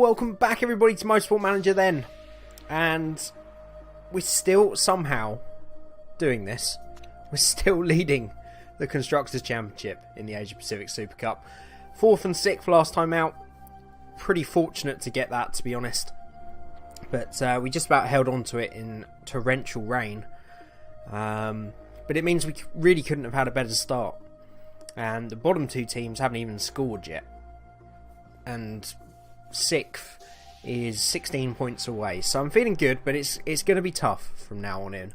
welcome back everybody to Motorsport Manager then. And we're still somehow doing this. We're still leading the Constructors' Championship in the Asia Pacific Super Cup. 4th and 6th last time out. Pretty fortunate to get that, to be honest. But we just about held on to it in torrential rain. But it means we really couldn't have had a better start. And the bottom two teams haven't even scored yet. And 6th is 16 points away. So I'm feeling good, but it's going to be tough from now on in.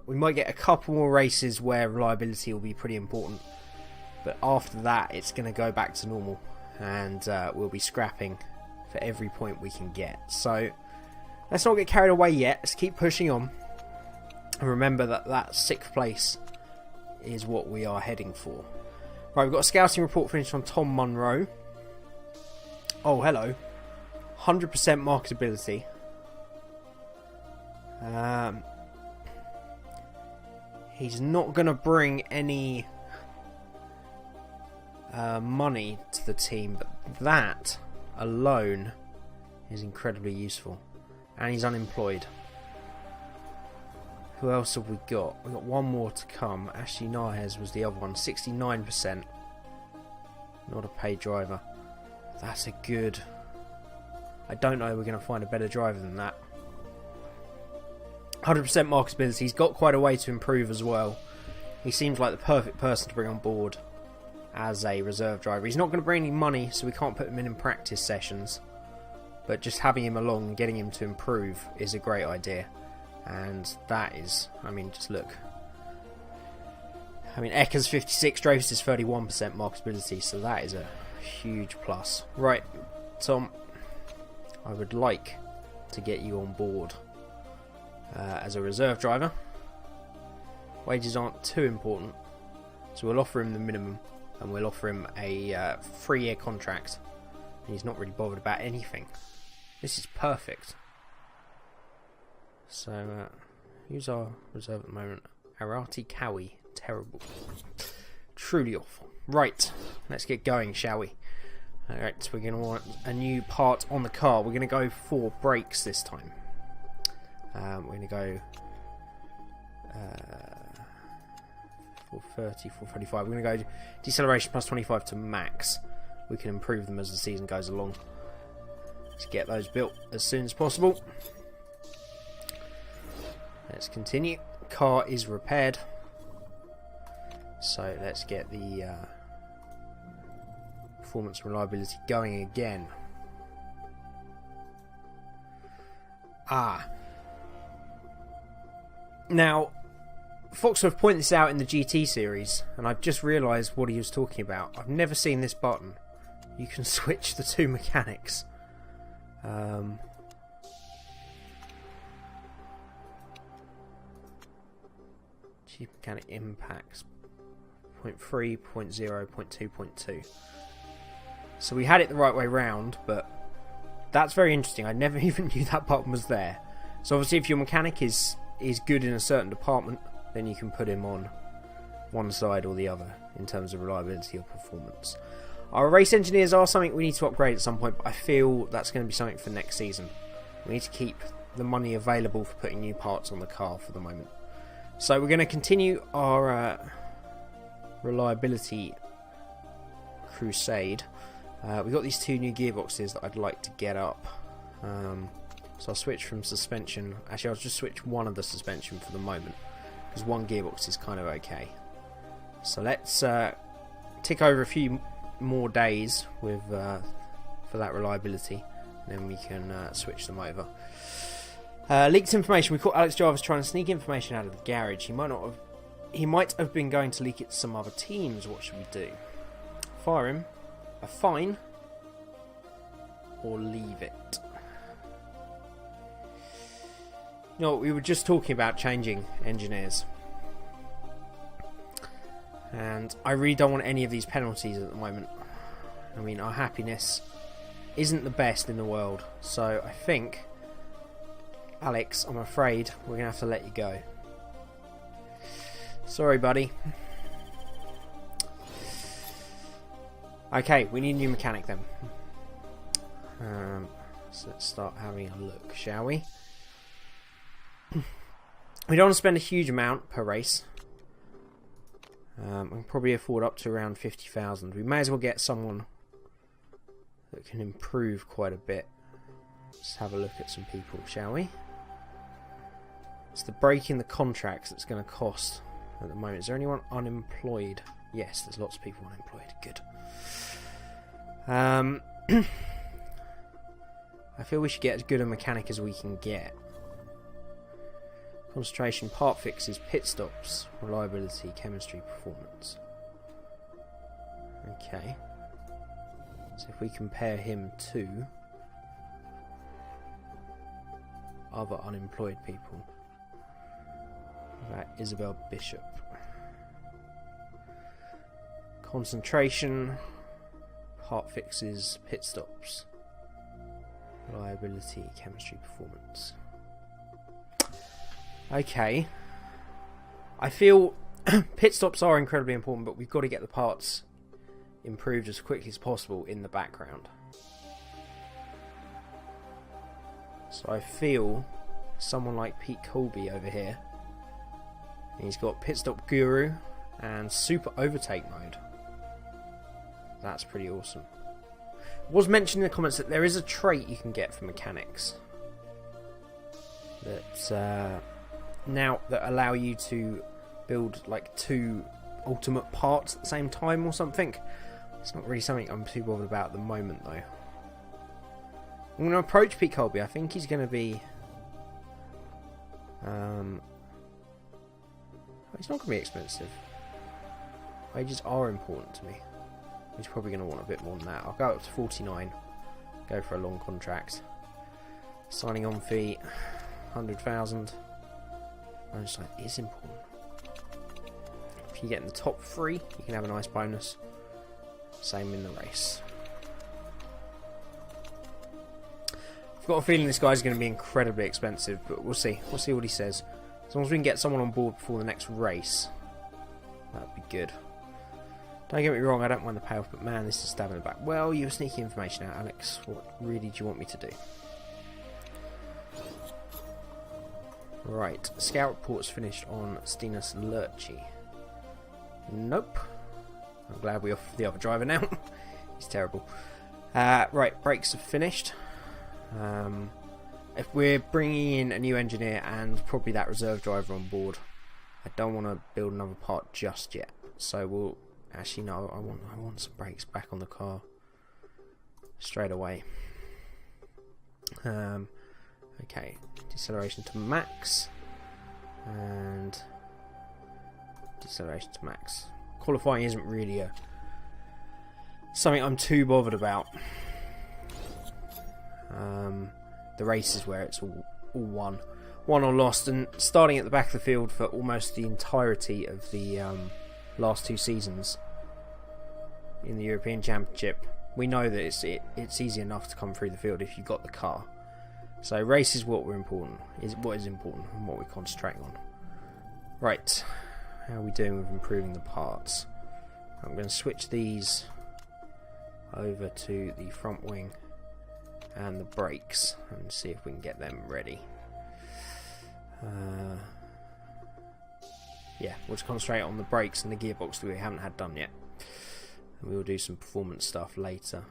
We might get a couple more races where reliability will be pretty important. But after that, it's going to go back to normal. And we'll be scrapping for every point we can get. So let's not get carried away yet. Let's keep pushing on. And remember that 6th place is what we are heading for. Right, we've got a scouting report finished on Tom Munro. Oh, hello. 100% marketability. He's not going to bring any money to the team, but that alone is incredibly useful. And he's unemployed. Who else have we got? We've got one more to come. Ashley Nahez was the other one. 69%. Not a paid driver. That's a good... I don't know we're going to find a better driver than that. 100% marketability. He's got quite a way to improve as well. He seems like the perfect person to bring on board as a reserve driver. He's not going to bring any money, so we can't put him in practice sessions. But just having him along and getting him to improve is a great idea. And that is, I mean, just look. I mean, Ecker's 56, Dreyfus is 31% marketability, so that is a huge plus. Right, Tom, I would like to get you on board as a reserve driver. Wages aren't too important, so we'll offer him the minimum, and we'll offer him a 3-year contract. And he's not really bothered about anything. This is perfect. So, who's our reserve at the moment? Arati Cowie. Terrible. Truly awful. Right, let's get going, shall we? Alright, so we're going to want a new part on the car. We're going to go for brakes this time. We're going to go 430, 435. We're going to go deceleration plus 25 to max. We can improve them as the season goes along. Let's get those built as soon as possible. Let's continue. Car is repaired. So let's get the performance and reliability going again. Now, Foxworth pointed this out in the GT series, and I've just realised what he was talking about. I've never seen this button. You can switch the two mechanics. Chief mechanic impacts 0.3, 0.0, 0.2, 0.2. So we had it the right way round, but that's very interesting. I never even knew that button was there. So obviously if your mechanic is good in a certain department, then you can put him on one side or the other in terms of reliability or performance. Our race engineers are something we need to upgrade at some point, but I feel that's going to be something for next season. We need to keep the money available for putting new parts on the car for the moment. So we're going to continue our reliability crusade. We've got these 2 new gearboxes that I'd like to get up. So I'll switch from suspension. Actually, I'll just switch one of the suspension for the moment, because one gearbox is kind of okay. So let's tick over a few more days with for that reliability, and then we can switch them over. Leaked information. We caught Alex Jarvis trying to sneak information out of the garage. He might have been going to leak it to some other teams. What should we do? Fire him, a fine, or leave it? You know, we were just talking about changing engineers, and I really don't want any of these penalties at the moment. I mean, our happiness isn't the best in the world, so I think, Alex, I'm afraid we're going to have to let you go. Sorry, buddy. Okay, we need a new mechanic then. So let's start having a look, shall we? We don't want to spend a huge amount per race. We can probably afford up to around 50,000. We may as well get someone that can improve quite a bit. Let's have a look at some people, shall we? It's the breaking the contracts that's going to cost at the moment. Is there anyone unemployed? Yes, there's lots of people unemployed. Good. I feel we should get as good a mechanic as we can get. Concentration, part fixes, pit stops, reliability, chemistry, performance. Okay. So if we compare him to other unemployed people. That Isabel Bishop. Concentration, part fixes, pit stops, reliability, chemistry, performance. Okay. I feel pit stops are incredibly important, but we've got to get the parts improved as quickly as possible in the background. So I feel someone like Pete Colby over here. He's got pit stop guru and super overtake mode. That's pretty awesome. It was mentioned in the comments that there is a trait you can get for mechanics that now that allow you to build like 2 ultimate parts at the same time or something. It's not really something I'm too bothered about at the moment though. I'm going to approach Pete Colby. I think he's going to be it's not going to be expensive. Wages are important to me. He's probably going to want a bit more than that. I'll go up to 49. Go for a long contract. Signing on fee 100,000. I'm just like, it's important. If you get in the top 3, you can have a nice bonus. Same in the race. I've got a feeling this guy's going to be incredibly expensive, but we'll see. We'll see what he says. As long as we can get someone on board before the next race, that'd be good. Don't get me wrong, I don't mind the payoff, but man, this is stabbing the back. Well, you're sneaking information out, Alex. What really do you want me to do? Right, scout reports finished on Stinus Lurchi. Nope. I'm glad we're off the other driver now. He's terrible. Right, brakes have finished. If we're bringing in a new engineer and probably that reserve driver on board, I don't want to build another part just yet. So we'll actually no. I want some brakes back on the car straight away. Okay, deceleration to max and deceleration to max. Qualifying isn't really something I'm too bothered about. The race is where it's all won or lost, and starting at the back of the field for almost the entirety of the last 2 seasons in the European Championship, we know that it's easy enough to come through the field if you've got the car. So race is what is important and what we're concentrating on. Right, how are we doing with improving the parts? I'm going to switch these over to the front wing and the brakes and see if we can get them ready. Yeah, we'll just concentrate on the brakes and the gearbox that we haven't had done yet, and we'll do some performance stuff later.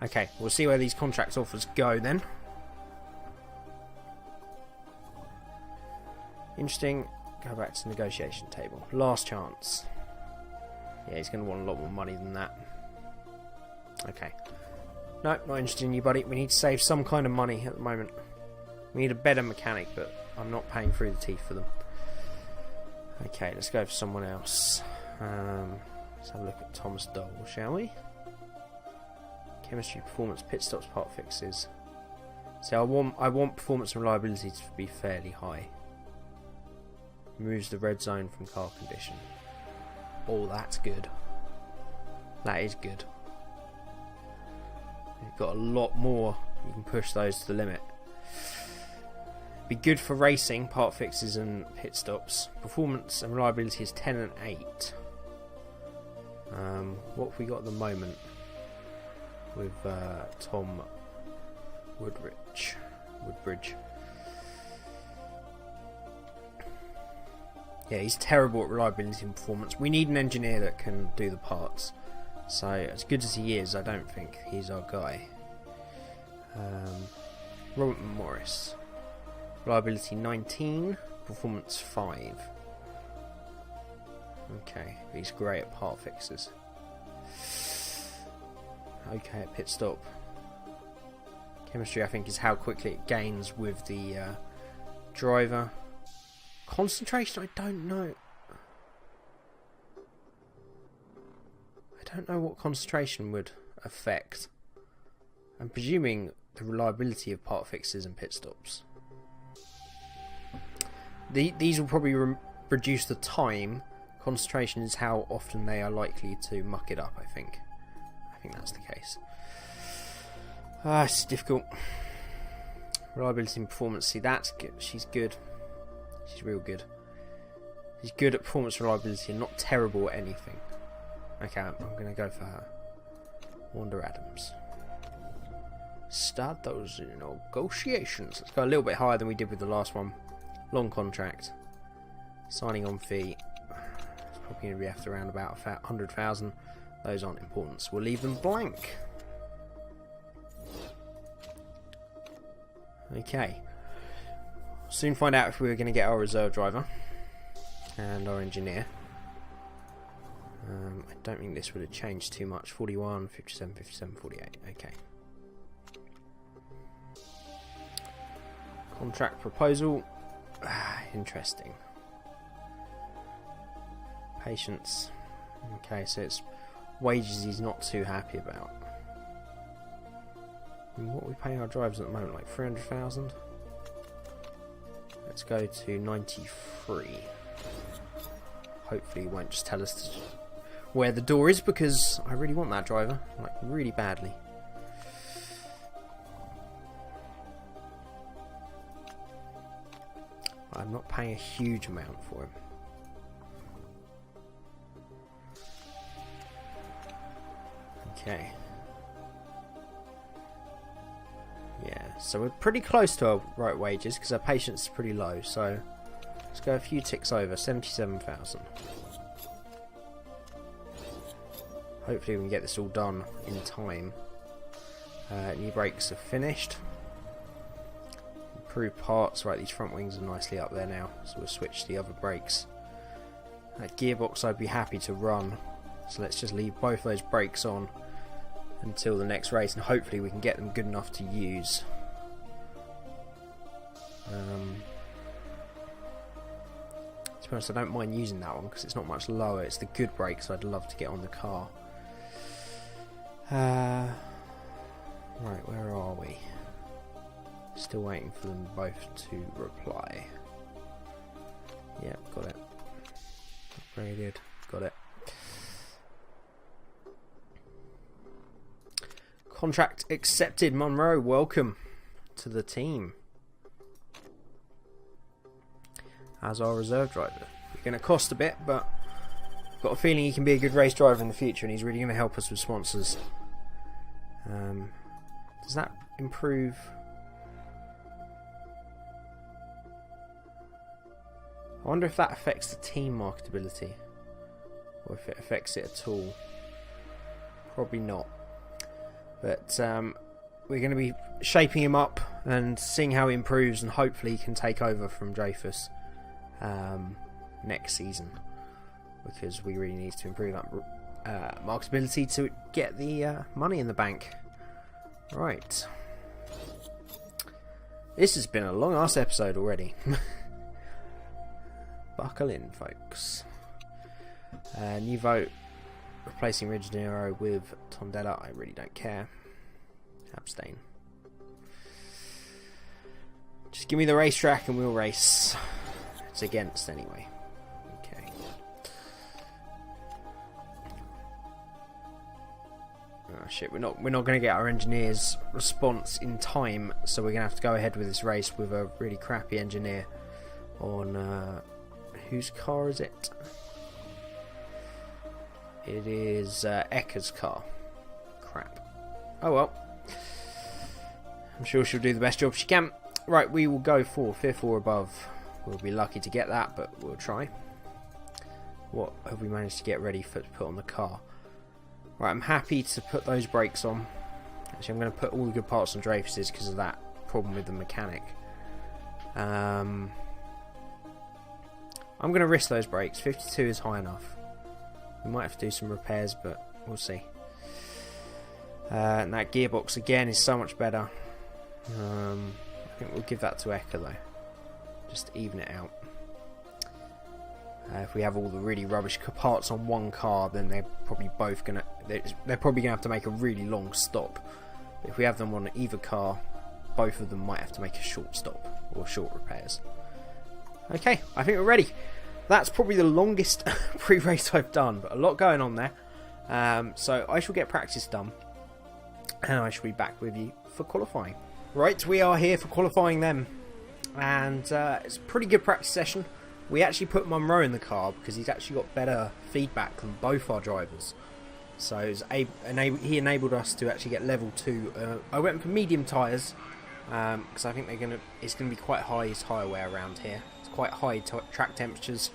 Okay, we'll see where these contract offers go then. Interesting. Go back to the negotiation table. Last chance. Yeah, he's going to want a lot more money than that. Okay. No, not interested in you, buddy. We need to save some kind of money at the moment. We need a better mechanic, but I'm not paying through the teeth for them. Okay, let's go for someone else. Let's have a look at Thomas Dole, shall we? Chemistry, performance, pit stops, part fixes. So I want performance and reliability to be fairly high. Removes the red zone from car condition. Oh, that's good. That is good. You've got a lot more. You can push those to the limit. Be good for racing, part fixes and pit stops. Performance and reliability is 10 and 8. What have we got at the moment? with Tom Woodbridge. Yeah, he's terrible at reliability and performance. We need an engineer that can do the parts. So, as good as he is, I don't think he's our guy. Robert Morris. Reliability 19, performance 5. Okay, he's great at part fixes. Okay, at pit stop. Chemistry, I think, is how quickly it gains with the driver. Concentration, I don't know. I don't know what concentration would affect. I'm presuming the reliability of part fixes and pit stops. These will probably reduce the time. Concentration is how often they are likely to muck it up, I think. I think that's the case. It's difficult. Reliability and performance. See, that's good. She's good. She's real good. She's good at performance reliability and not terrible at anything. Okay, I'm going to go for her. Wanda Adams. Start those negotiations. Let's go a little bit higher than we did with the last one. Long contract. Signing on fee. It's probably going to be after around about 100,000. Those aren't important, so we'll leave them blank. Okay. Soon find out if we're going to get our reserve driver and our engineer. I don't think this would have changed too much. 41, 57, 57, 48. Okay. Contract proposal. Interesting. Patience. Okay, so it's wages he's not too happy about. And what are we paying our drivers at the moment? Like 300,000? Let's go to 93. Hopefully he won't just tell us where the door is, because I really want that driver, like really badly. I'm not paying a huge amount for him. Okay. Yeah, so we're pretty close to our right wages because our patience is pretty low. So let's go a few ticks over, 77,000. Hopefully we can get this all done in time. New brakes are finished. Improved parts. Right, these front wings are nicely up there now, so we'll switch the other brakes. That gearbox I'd be happy to run, so let's just leave both those brakes on until the next race, and hopefully we can get them good enough to use. To be honest, I don't mind using that one because it's not much lower. It's the good brakes I'd love to get on the car. Right, where are we? Still waiting for them both to reply. Yeah, got it. Upgraded, got it. Contract accepted, Monroe. Welcome to the team as our reserve driver. You're going to cost a bit, but I've got a feeling he can be a good race driver in the future, and he's really going to help us with sponsors. Does that improve? I wonder if that affects the team marketability, or if it affects it at all. Probably not. But we're going to be shaping him up and seeing how he improves, and hopefully he can take over from Dreyfus next season, because we really need to improve that marketability to get the money in the bank. Right. This has been a long ass episode already. Buckle in, folks. New vote. Replacing Ruggiero with Tondela. I really don't care. Abstain. Just give me the racetrack and we'll race. It's against anyway. Okay. Oh shit, we're not going to get our engineer's response in time, so we're going to have to go ahead with this race with a really crappy engineer on whose car is it? It is Ecker's car. Crap. Oh well. I'm sure she'll do the best job she can. Right, we will go for 5th or above. We'll be lucky to get that, but we'll try. What have we managed to get ready to put on the car? Right, I'm happy to put those brakes on. Actually, I'm going to put all the good parts on Dreyfus's because of that problem with the mechanic. I'm going to risk those brakes. 52 is high enough. We might have to do some repairs, but we'll see. And that gearbox again is so much better. I think we'll give that to Eka though, just to even it out. If we have all the really rubbish parts on one car, then they're probably gonna have to make a really long stop. But if we have them on either car, both of them might have to make a short stop or short repairs. Okay, I think we're ready. That's probably the longest pre-race I've done, but a lot going on there. So I shall get practice done, and I shall be back with you for qualifying. Right, we are here for qualifying then, and it's a pretty good practice session. We actually put Munro in the car because he's actually got better feedback than both our drivers. So he enabled us to actually get level 2. I went for medium tyres because I think it's going to be quite high tyre wear around here. It's quite high track temperatures.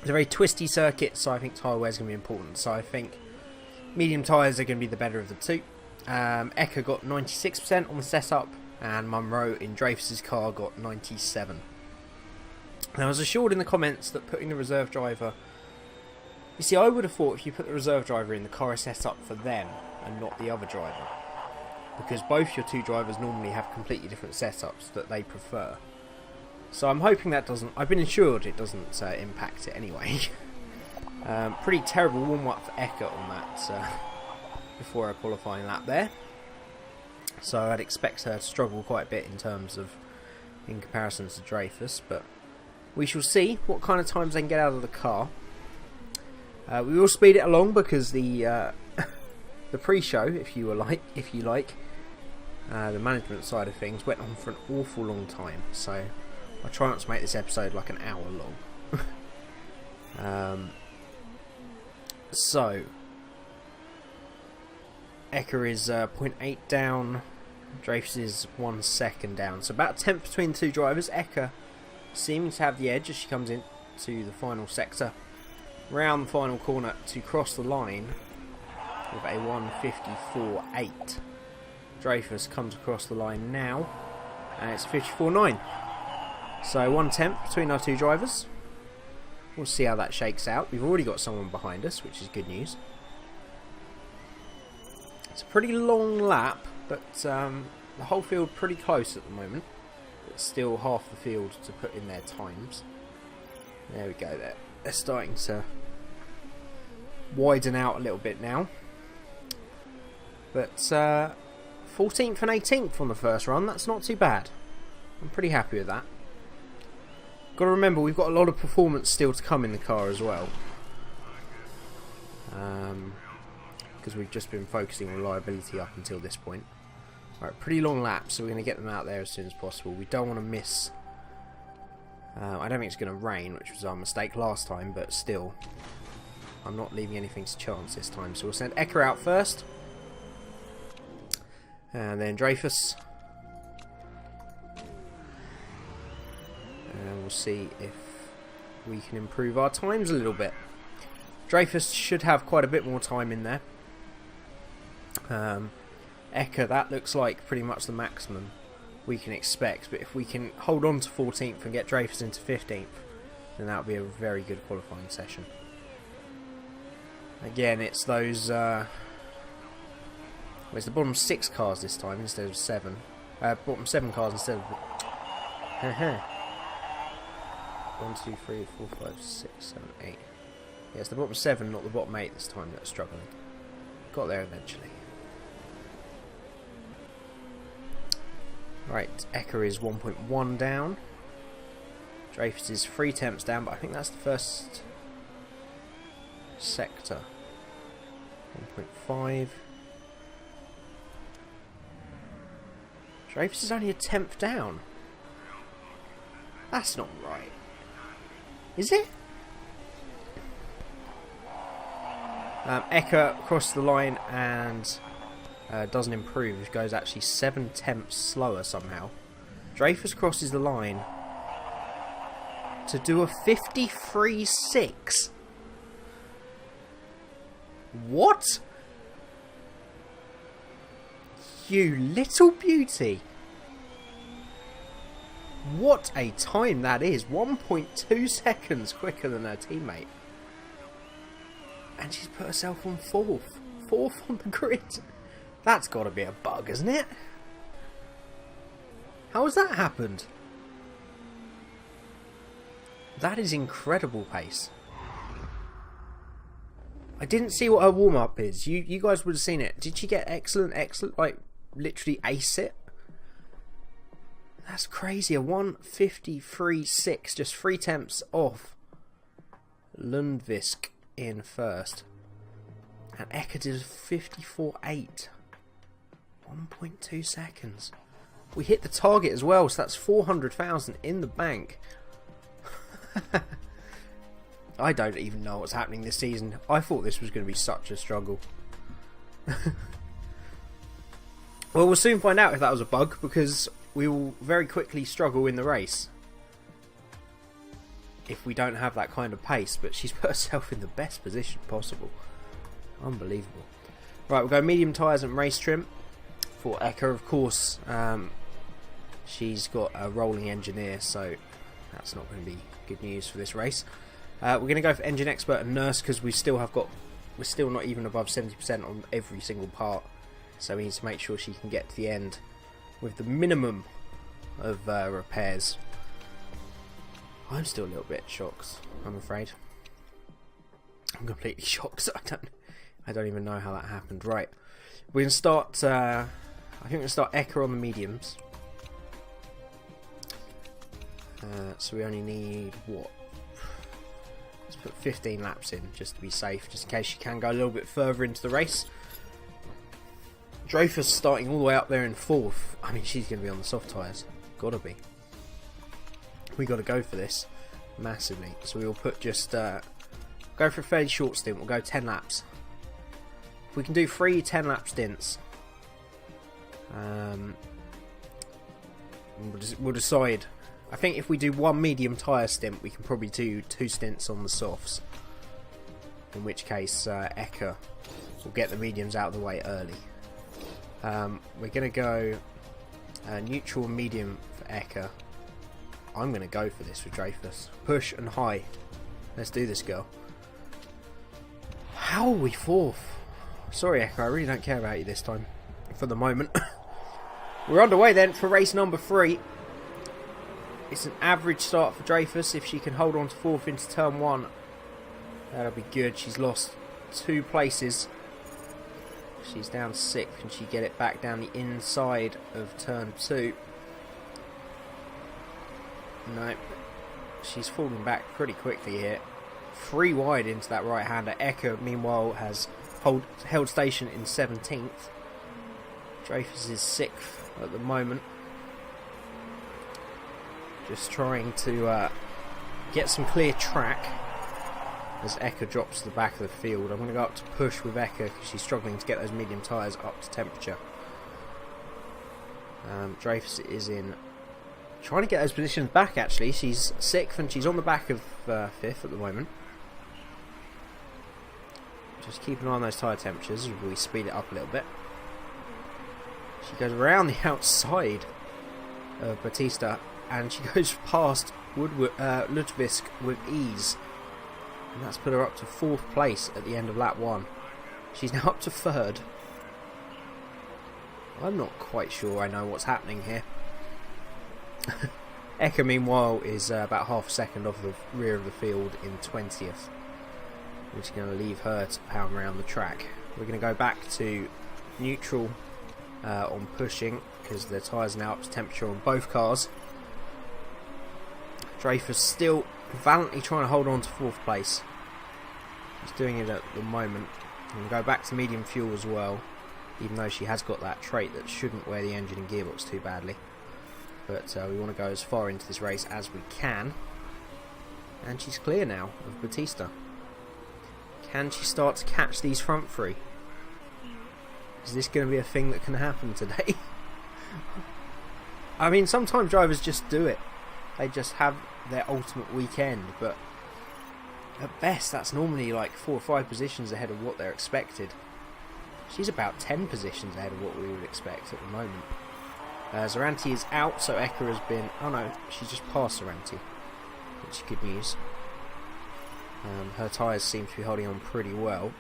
It's a very twisty circuit, so I think tyre wear is going to be important. So I think medium tyres are going to be the better of the two. Eka got 96% on the setup, and Munro in Dreyfus's car got 97%. Now, I was assured in the comments that putting the reserve driver... You see, I would have thought if you put the reserve driver in, the car is set up for them and not the other driver. Because both your two drivers normally have completely different setups that they prefer. So I'm hoping that doesn't... I've been assured it doesn't impact it anyway. Pretty terrible warm-up for Eka on that before a qualifying lap there. So I'd expect her to struggle quite a bit in comparison to Dreyfus, but... We shall see what kind of times they can get out of the car. We will speed it along because the pre-show, if you like, the management side of things went on for an awful long time. So I'll try not to make this episode like an hour long. So Eka is 0.8 down. Dreyfus is 1 second down. So about 10th between the two drivers. Eka seeming to have the edge as she comes into the final sector, round the final corner to cross the line with a 1:54.8. Dreyfus comes across the line now, and it's 54.9. So 1/10 between our two drivers. We'll see how that shakes out. We've already got someone behind us, which is good news. It's a pretty long lap, but the whole field pretty close at the moment. Still half the field to put in their times. There we go. They're starting to widen out a little bit now. But 14th and 18th on the first run, that's not too bad. I'm pretty happy with that. Got to remember, we've got a lot of performance still to come in the car as well. Because we've just been focusing on reliability up until this point. Right, pretty long laps, so we're going to get them out there as soon as possible. We don't want to miss... I don't think it's going to rain, which was our mistake last time, but still, I'm not leaving anything to chance this time. So we'll send Eka out first. And then Dreyfus. And we'll see if we can improve our times a little bit. Dreyfus should have quite a bit more time in there. Eka, that looks like pretty much the maximum we can expect, but if we can hold on to 14th and get Dreyfus into 15th, then that would be a very good qualifying session. Again, it's those it's the bottom 6 cars this time instead of 7. Bottom 7 cars instead of 1, 2, 3, 4, 5, 6, 7, 8. Yeah, it's the bottom 7, not the bottom 8 this time that's struggling. Got there eventually. Right, Eka is 1.1 down. Dreyfus is 3 temps down, but I think that's the first sector. 1.5. Dreyfus is only a 10th down. That's not right. Is it? Eka crossed the line and doesn't improve, goes actually 7/10 slower somehow. Dreyfus crosses the line to do a 53.6. What? You little beauty. What a time that is. 1.2 seconds quicker than her teammate. And she's put herself on fourth. Fourth on the grid. That's got to be a bug, isn't it? How has that happened? That is incredible pace. I didn't see what her warm-up is. You guys would have seen it. Did she get excellent, like literally ace it? That's crazy. A 1:53.6, just 3/10 off Lundvisk in first. And Eka did 54.8. 1.2 seconds. We hit the target as well, so that's 400,000 in the bank. I don't even know what's happening this season. I thought this was going to be such a struggle. Well, we'll soon find out if that was a bug, because we will very quickly struggle in the race if we don't have that kind of pace. But she's put herself in the best position possible. Unbelievable. Right, we'll go medium tyres and race trim for Eka. Of course, she's got a rolling engineer, so that's not going to be good news for this race. We're going to go for engine expert and nurse, because we're still not even above 70% on every single part, so we need to make sure she can get to the end with the minimum of repairs. I'm still a little bit shocked, I'm afraid. I'm completely shocked. I don't even know how that happened. Right, we're going to start. I think we're going to start Eka on the mediums. So we only need what? Let's put 15 laps in just to be safe, just in case she can go a little bit further into the race. Dreyfus starting all the way up there in fourth. I mean, she's going to be on the soft tyres. Gotta be. We got to go for this massively. So we'll put just go for a fairly short stint. We'll go 10 laps. If we can do 3 10-lap stints, we'll decide. I think if we do 1 medium tyre stint, we can probably do 2 stints on the softs. In which case, Eka will get the mediums out of the way early. We're going to go neutral and medium for Eka. I'm going to go for this with Dreyfus. Push and high. Let's do this, girl. How are we fourth? Sorry, Eka, I really don't care about you this time. For the moment. We're underway then for race number 3. It's an average start for Dreyfus. If she can hold on to fourth into turn 1, that'll be good. She's lost 2 places. She's down 6th. Can she get it back down the inside of turn 2? No. She's falling back pretty quickly here. 3 wide into that right-hander. Eka, meanwhile, has held station in 17th. Dreyfus is 6th at the moment. Just trying to get some clear track as Eka drops to the back of the field. I'm going to go up to push with Eka because she's struggling to get those medium tyres up to temperature. Dreyfus is in trying to get those positions back actually. She's 6th and she's on the back of 5th at the moment. Just keep an eye on those tyre temperatures as we speed it up a little bit. She goes around the outside of Batista and she goes past Ludwig with ease. And that's put her up to 4th place at the end of lap 1. She's now up to 3rd. I'm not quite sure I know what's happening here. Eka, meanwhile, is about half a second off the rear of the field in 20th. Which is going to leave her to pound around the track. We're going to go back to neutral on pushing because the tyres are now up to temperature on both cars. Dreyfus still valiantly trying to hold on to 4th place. She's doing it at the moment. And go back to medium fuel as well, even though she has got that trait that shouldn't wear the engine and gearbox too badly. But we want to go as far into this race as we can. And she's clear now of Batista. Can she start to catch these front 3? Is this going to be a thing that can happen today? I mean, sometimes drivers just do it. They just have their ultimate weekend, but at best that's normally like 4 or 5 positions ahead of what they're expected. She's about 10 positions ahead of what we would expect at the moment. Zaranti is out, so Eka has been... Oh no, she's just passed Zaranti, which is good news. Her tyres seem to be holding on pretty well.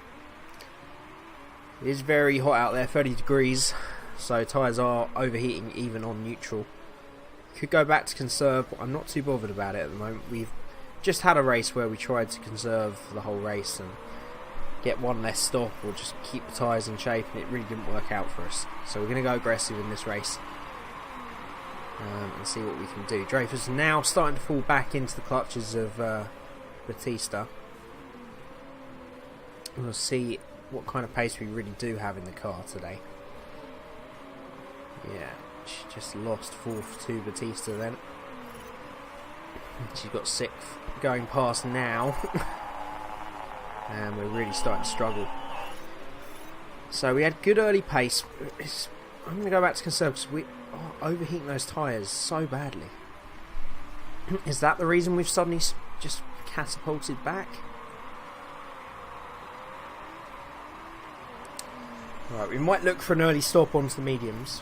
It is very hot out there, 30 degrees, so tyres are overheating even on neutral. Could go back to conserve, but I'm not too bothered about it at the moment. We've just had a race where we tried to conserve the whole race and get one less stop or just keep the tyres in shape, and it really didn't work out for us. So we're going to go aggressive in this race and see what we can do. Dreyfus now starting to fall back into the clutches of Batista. We'll see what kind of pace we really do have in the car today. Yeah, she just lost 4th to Batista then. She's got 6th going past now. And we're really starting to struggle. So we had good early pace. I'm going to go back to conserve because we are overheating those tyres so badly. Is that the reason we've suddenly just catapulted back? Right, we might look for an early stop onto the mediums.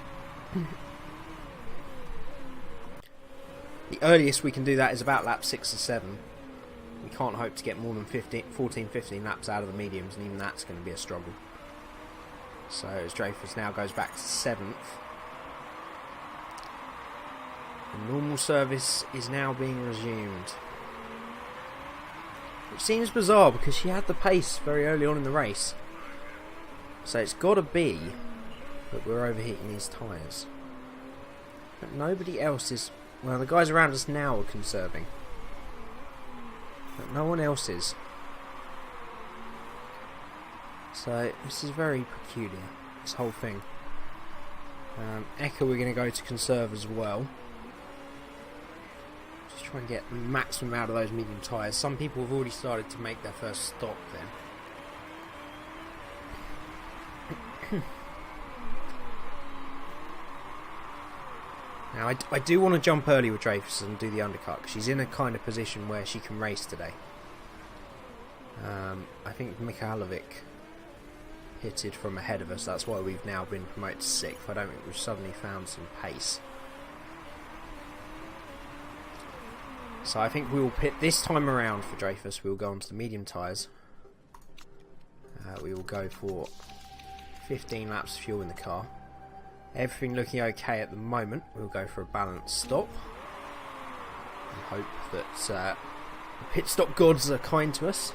The earliest we can do that is about lap 6 or 7. We can't hope to get more than 14-15 laps out of the mediums, and even that's going to be a struggle. So as Dreyfus now goes back to 7th. The normal service is now being resumed. Which seems bizarre because she had the pace very early on in the race. So it's got to be that we're overheating these tyres. But nobody else is... Well, the guys around us now are conserving. But no one else is. So this is very peculiar, this whole thing. Eka we're going to go to conserve as well. Just try and get the maximum out of those medium tyres. Some people have already started to make their first stop then. Now I do want to jump early with Dreyfus and do the undercut because she's in a kind of position where she can race today. I think Mikhailovic pitted from ahead of us, that's why we've now been promoted to 6th. I don't think we've suddenly found some pace. So I think we will pit this time around for Dreyfus. We will go onto the medium tyres. We will go for 15 laps of fuel in the car. Everything looking okay at the moment. We'll go for a balanced stop and hope that the pit stop gods are kind to us.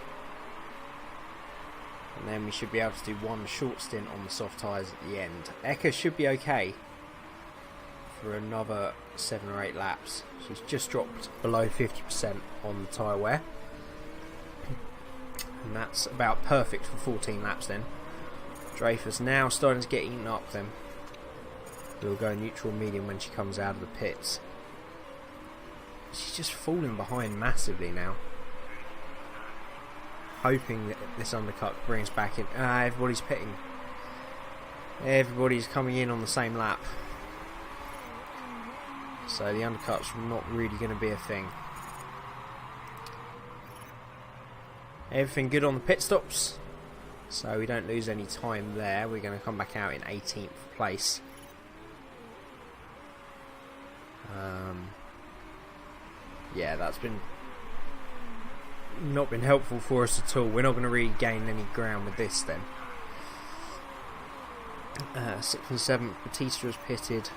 And then we should be able to do one short stint on the soft tyres at the end. Eka should be okay for another 7 or 8 laps. She's just dropped below 50% on the tyre wear. And that's about perfect for 14 laps then. Dreyfus now starting to get eaten up then. We'll go neutral medium when she comes out of the pits. She's just falling behind massively now. Hoping that this undercut brings back in. Everybody's pitting. Everybody's coming in on the same lap. So the undercut's not really going to be a thing. Everything good on the pit stops. So we don't lose any time there. We're going to come back out in 18th place. Yeah, that's not been helpful for us at all. We're not going to really gain any ground with this then. 6th and 7th, Batista has pitted.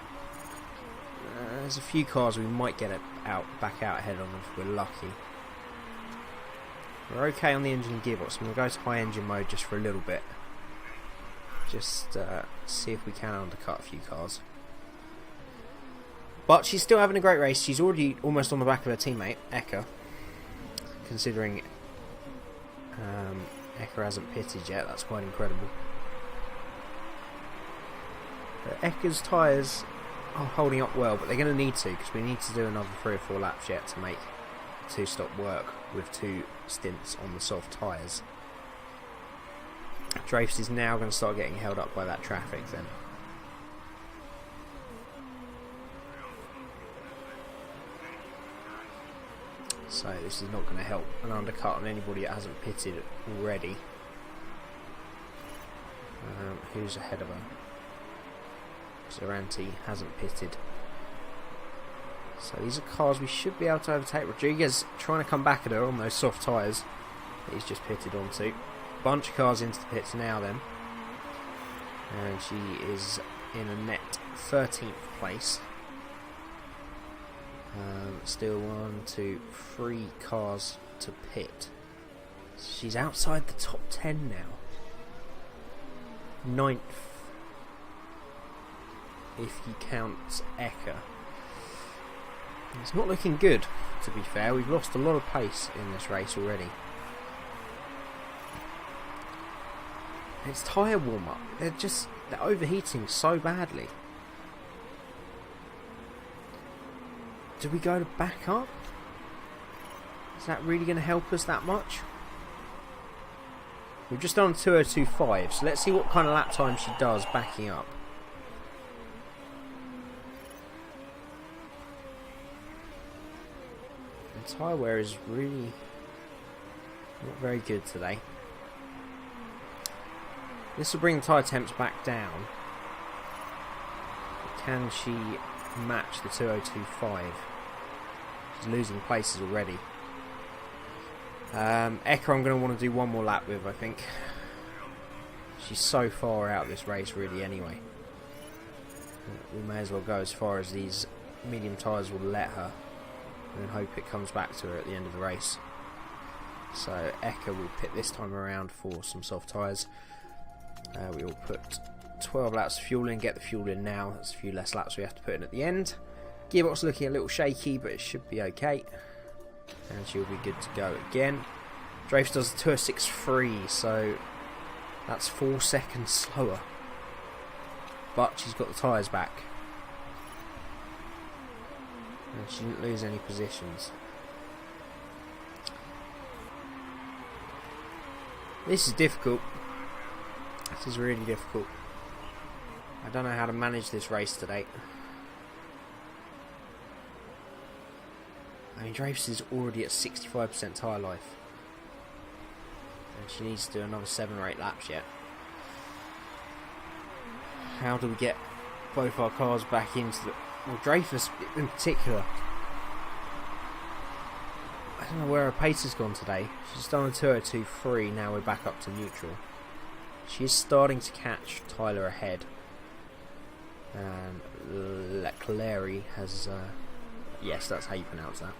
There's a few cars we might get back out ahead on if we're lucky. We're okay on the engine and gearbox. I'm going to go to high engine mode just for a little bit. Just see if we can undercut a few cars. But she's still having a great race. She's already almost on the back of her teammate, Eka. Considering Eka hasn't pitted yet, that's quite incredible. But Eka's tyres are holding up well, but they're going to need to, because we need to do another 3 or 4 laps yet to make 2-stop work with 2 stints on the soft tyres. Dreyfus is now going to start getting held up by that traffic then. So this is not going to help an undercut on anybody that hasn't pitted already. Who's ahead of her? Zaranti hasn't pitted. So these are cars we should be able to overtake. Rodriguez trying to come back at her on those soft tyres that he's just pitted onto. Bunch of cars into the pits now then. And she is in a net 13th place. Still 1, 2, 3 cars to pit. She's outside the top 10 now. 9th, if you count Eka. It's not looking good, to be fair. We've lost a lot of pace in this race already. It's tyre warm-up. They're overheating so badly. Do we go to back up? Is that really going to help us that much? We've just done 2:02.5, so let's see what kind of lap time she does backing up. The tyre wear is really not very good today. This will bring the tyre temps back down. Can she match the 2:02.5? She's losing places already. Eka I'm going to want to do one more lap with, I think. She's so far out of this race really anyway. We may as well go as far as these medium tyres will let her, and hope it comes back to her at the end of the race. So Eka will pit this time around for some soft tyres. We will put 12 laps of fuel in, get the fuel in now. That's a few less laps we have to put in at the end. Gearbox looking a little shaky, but it should be okay. And she'll be good to go again. Dreyfus does a 2:06.3, so that's 4 seconds slower. But she's got the tyres back. And she didn't lose any positions. This is difficult. This is really difficult. I don't know how to manage this race today. I mean, Dreyfus is already at 65% tyre life. And she needs to do another 7 or 8 laps yet. How do we get both our cars back into the... Well, Dreyfus in particular. I don't know where her pace has gone today. She's done a 2:02.3, now we're back up to neutral. She is starting to catch Tyler ahead. And Leclerc has... yes, that's how you pronounce that.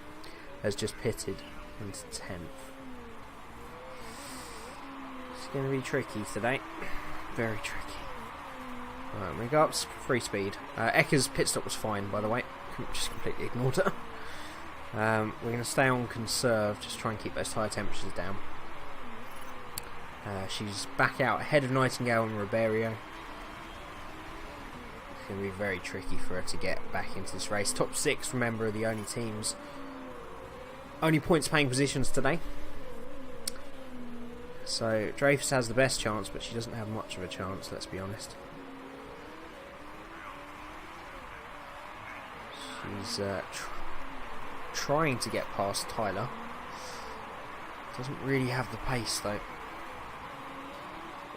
Has just pitted into 10th. It's going to be tricky today. Very tricky. Right, we go up to free speed. Eka's pit stop was fine, by the way. Just completely ignored her. We're going to stay on conserve, just try and keep those tyre temperatures down. She's back out ahead of Nightingale and Ribeiro. It's going to be very tricky for her to get back into this race. Top 6, remember, are the only teams. Only points paying positions today. So Dreyfus has the best chance, but she doesn't have much of a chance, let's be honest. She's trying to get past Tyler. Doesn't really have the pace though.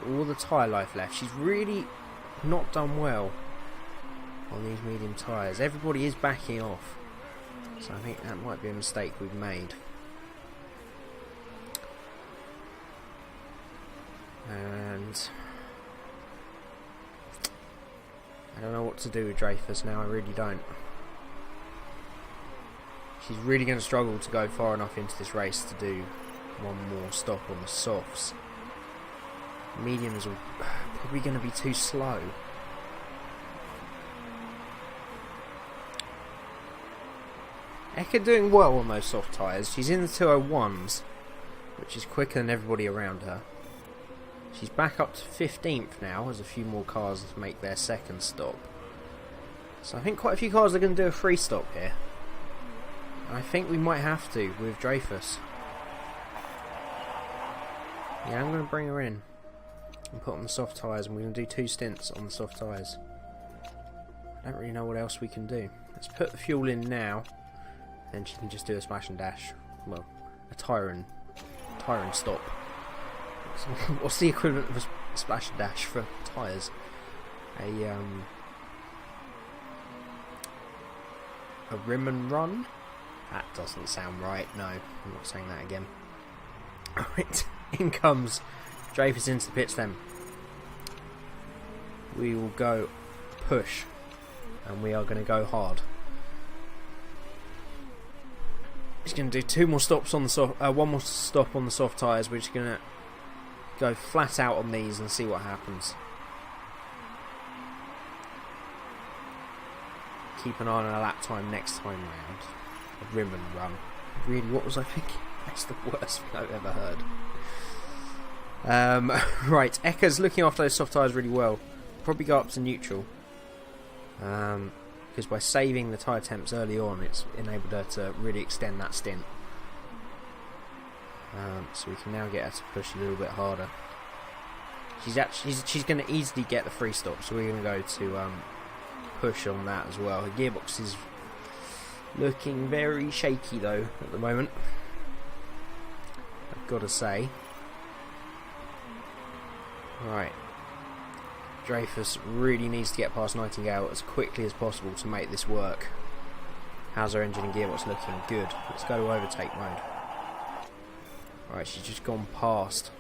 All the tyre life left. She's really not done well on these medium tyres. Everybody is backing off. So I think that might be a mistake we've made. And I don't know what to do with Dreyfus now, I really don't. She's really going to struggle to go far enough into this race to do one more stop on the softs. Mediums are probably going to be too slow. Eka doing well on those soft tyres. She's in the 201s, which is quicker than everybody around her. She's back up to 15th now, as a few more cars make their second stop. So I think quite a few cars are going to do a free stop here. I think we might have to with Dreyfus. Yeah, I'm going to bring her in. and put on the soft tyres, and we're going to do 2 stints on the soft tyres. I don't really know what else we can do. Let's put the fuel in now, then she can just do a smash and dash. Well, a tyre and stop. So what's the equivalent of a splash and dash for tyres? A rim and run? That doesn't sound right. No, I'm not saying that again. Right, in comes Dreyfus into the pits then. We will go push, and we are going to go hard. He's going to do 2 more stops on the soft, 1 more stop on the soft tyres. We're just going to go flat out on these and see what happens. Keep an eye on our lap time next time round. A rim and run. Really, what was I thinking? That's the worst thing I've ever heard. Right, Eka's looking after those soft tyres really well. Probably go up to neutral. Because by saving the tyre temps early on, it's enabled her to really extend that stint. So we can now get her to push a little bit harder. She's going to easily get the 3 stops, so we're going to go to push on that as well. Her gearbox is looking very shaky though at the moment, I've got to say. Right, Dreyfus really needs to get past Nightingale as quickly as possible to make this work. How's her engine and gearbox looking? Good. Let's go to overtake mode. Right, she's just gone past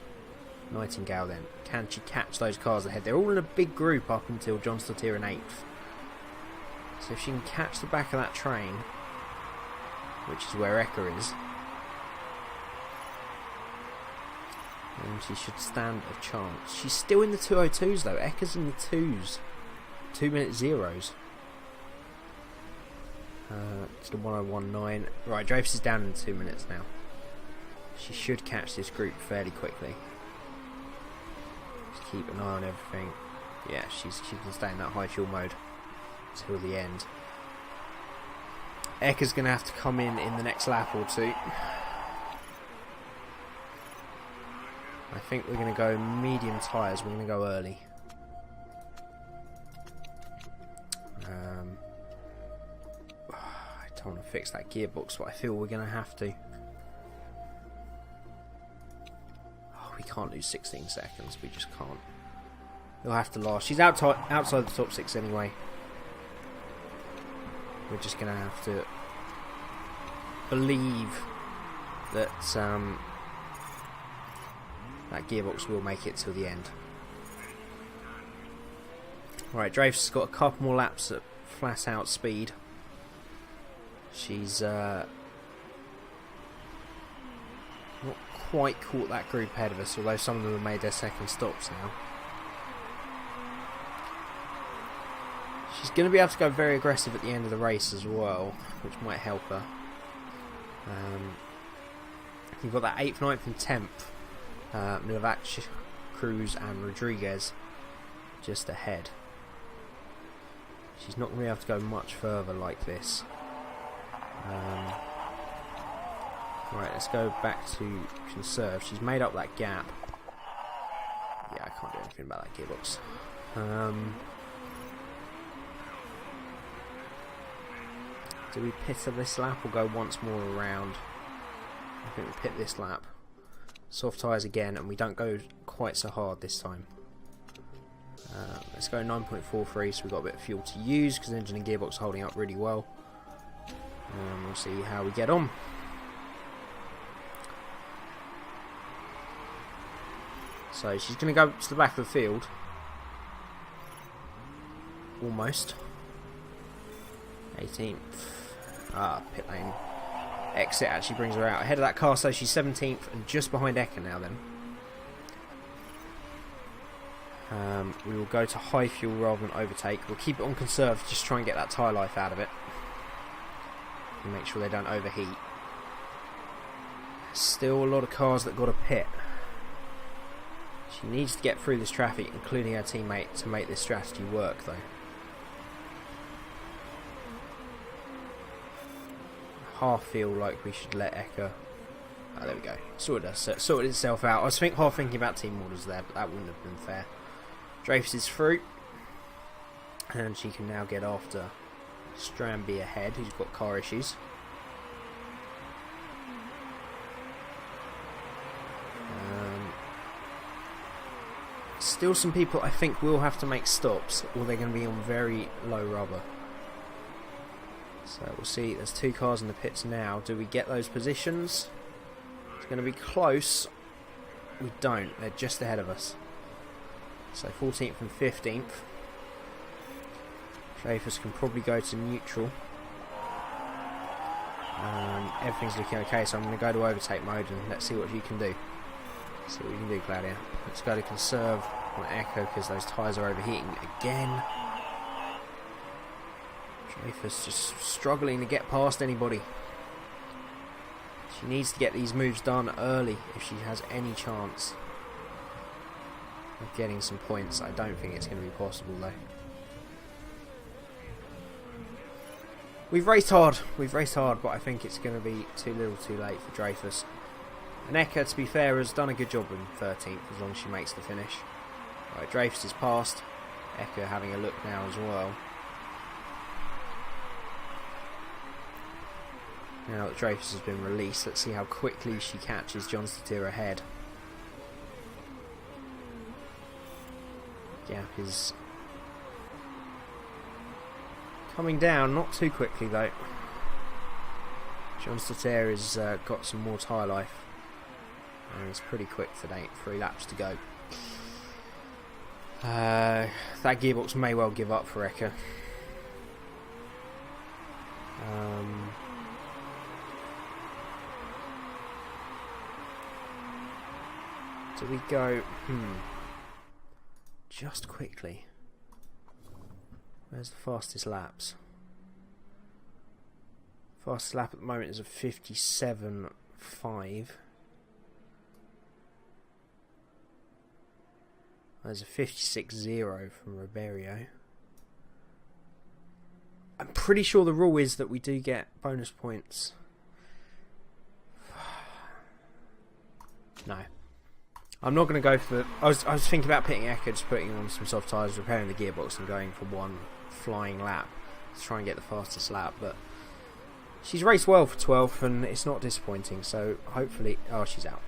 Nightingale then. Can she catch those cars ahead? They're all in a big group up until John stood here in 8th. So if she can catch the back of that train, which is where Eka is, then she should stand a chance. She's still in the 202s though. Eka's in the 2s. 2-minute zeros. It's the 1019. Right, Dreyfus is down in 2 minutes now. She should catch this group fairly quickly. Just keep an eye on everything. Yeah, she can stay in that high fuel mode till the end. Eka's going to have to come in the next lap or 2. I think we're going to go medium tyres. We're going to go early. I don't want to fix that gearbox, but I feel we're going to have to. Oh, we can't lose 16 seconds. We just can't. We'll have to last. She's outside the top 6 anyway. We're just going to have to believe that that gearbox will make it till the end. Right, Dreyfus has got a couple more laps at flat out speed. She's not quite caught that group ahead of us, although some of them have made their second stops now. She's going to be able to go very aggressive at the end of the race as well, which might help her. You've got that 8th, 9th and 10th. Milavac, Cruz and Rodriguez just ahead. She's not going to be able to go much further like this. Right, let's go back to conserve. She's made up that gap. Yeah, I can't do anything about that gearbox. Do we pit her this lap or go once more around? I think we pit this lap. Soft tyres again, and we don't go quite so hard this time. Let's go 9.43, so we've got a bit of fuel to use because the engine and gearbox are holding up really well. And we'll see how we get on. So she's going to go to the back of the field. Almost. 18th. Pit lane exit actually brings her out. Ahead of that car, so she's 17th and just behind Eka now then. We will go to high fuel rather than overtake. We'll keep it on conserve, just try and get that tyre life out of it. And make sure they don't overheat. Still a lot of cars that got to pit. She needs to get through this traffic, including her teammate, to make this strategy work though. Half feel like we should let Eka Oh, there we go. Sorted itself out. I was half thinking about team orders there, but that wouldn't have been fair. Dreyfus is through. And she can now get after Stramby ahead, who's got car issues. Still some people I think will have to make stops, or they're going to be on very low rubber. So we'll see. There's 2 cars in the pits now. Do we get those positions? It's going to be close. We don't. They're just ahead of us. So 14th and 15th. Dreyfus can probably go to neutral. Everything's looking okay, so I'm going to go to overtake mode and let's see what you can do. See what you can do, Claudia. Let's go to conserve on Echo because those tyres are overheating again. Dreyfus just struggling to get past anybody. She needs to get these moves done early if she has any chance of getting some points. I don't think it's going to be possible though. We've raced hard, but I think it's going to be too little too late for Dreyfus. And Eka, to be fair, has done a good job in 13th as long as she makes the finish. Right, Dreyfus is past. Eka having a look now as well. Now that Dreyfus has been released, let's see how quickly she catches John Statir ahead. Gap is coming down, not too quickly though. John Statir has got some more tyre life. And it's pretty quick today, 3 laps to go. That gearbox may well give up for Eka. Do we go... just quickly. Where's the fastest laps? Fastest lap at the moment is a 57.5. There's a 56.0 from Ribeiro. I'm pretty sure the rule is that we do get bonus points. No. I'm not going to go for... I was thinking about pitting Eka, just putting on some soft tyres, repairing the gearbox and going for one flying lap to try and get the fastest lap, but she's raced well for 12th and it's not disappointing, so hopefully... Oh, she's out.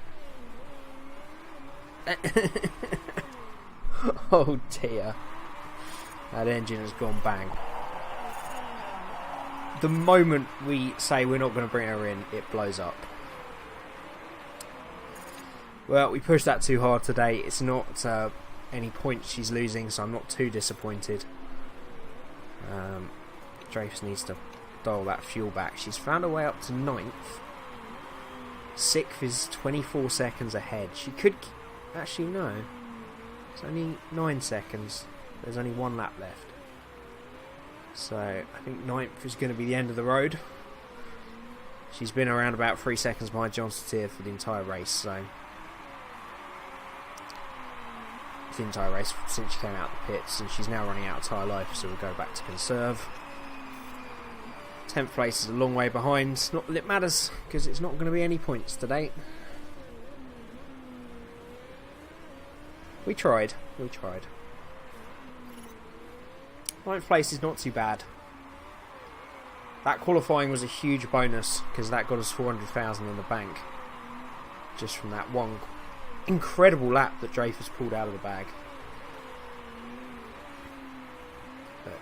Oh dear. That engine has gone bang. The moment we say we're not going to bring her in, it blows up. Well, we pushed that too hard today. It's not any points she's losing, so I'm not too disappointed. Dreyfus needs to dial that fuel back. She's found her way up to 9th. 6th is 24 seconds ahead. She could... Actually, no. It's only 9 seconds. There's only 1 lap left. So, I think 9th is going to be the end of the road. She's been around about 3 seconds behind John Statir for the entire race, so... The entire race since she came out of the pits, and she's now running out of tyre life, so we'll go back to conserve. 10th place is a long way behind. Not that it matters, because it's not going to be any points today. We tried. 9th place is not too bad. That qualifying was a huge bonus, because that got us 400,000 in the bank. Just from that one incredible lap that Dreyfus pulled out of the bag. But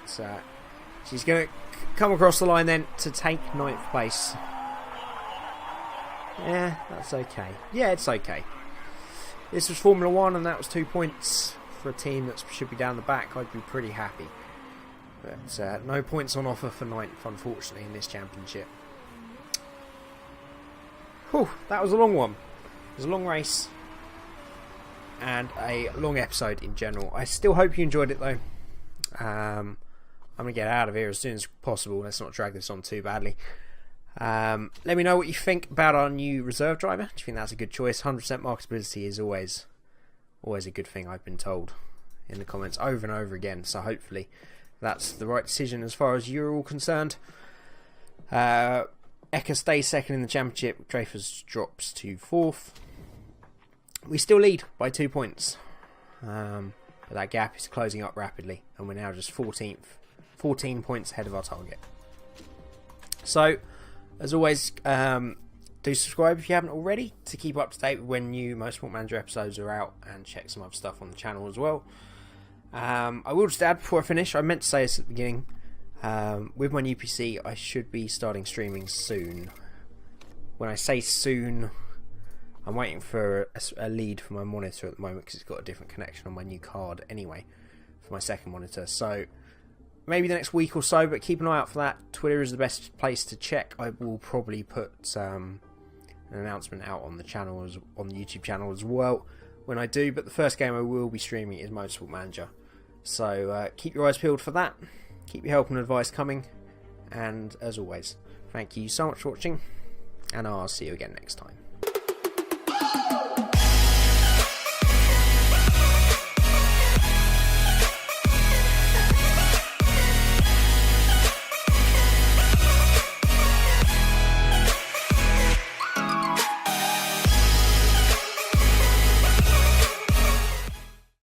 she's going to come across the line then to take 9th place. Yeah, that's okay. Yeah, it's okay. This was Formula 1 and that was 2 points for a team that should be down the back. I'd be pretty happy. But no points on offer for 9th, unfortunately, in this championship. Whew, that was a long one. It was a long race. And a long episode in general. I still hope you enjoyed it though. I'm going to get out of here as soon as possible. Let's not drag this on too badly. Let me know what you think about our new reserve driver. Do you think that's a good choice? 100% marketability is always a good thing, I've been told in the comments over and over again. So hopefully that's the right decision as far as you're all concerned. Eka stays second in the championship. Dreyfus drops to 4th. We still lead by 2 points. But that gap is closing up rapidly, and we're now just 14th. 14 points ahead of our target. So, as always, do subscribe if you haven't already to keep up to date with when new Motorsport Manager episodes are out, and check some other stuff on the channel as well. I will just add before I finish, I meant to say this at the beginning, with my new PC I should be starting streaming soon. When I say soon, I'm waiting for a lead for my monitor at the moment because it's got a different connection on my new card anyway for my second monitor. So maybe the next week or so, but keep an eye out for that. Twitter is the best place to check. I will probably put an announcement out on the channel, on the YouTube channel as well when I do. But the first game I will be streaming is Motorsport Manager. So keep your eyes peeled for that. Keep your help and advice coming. And as always, thank you so much for watching, and I'll see you again next time.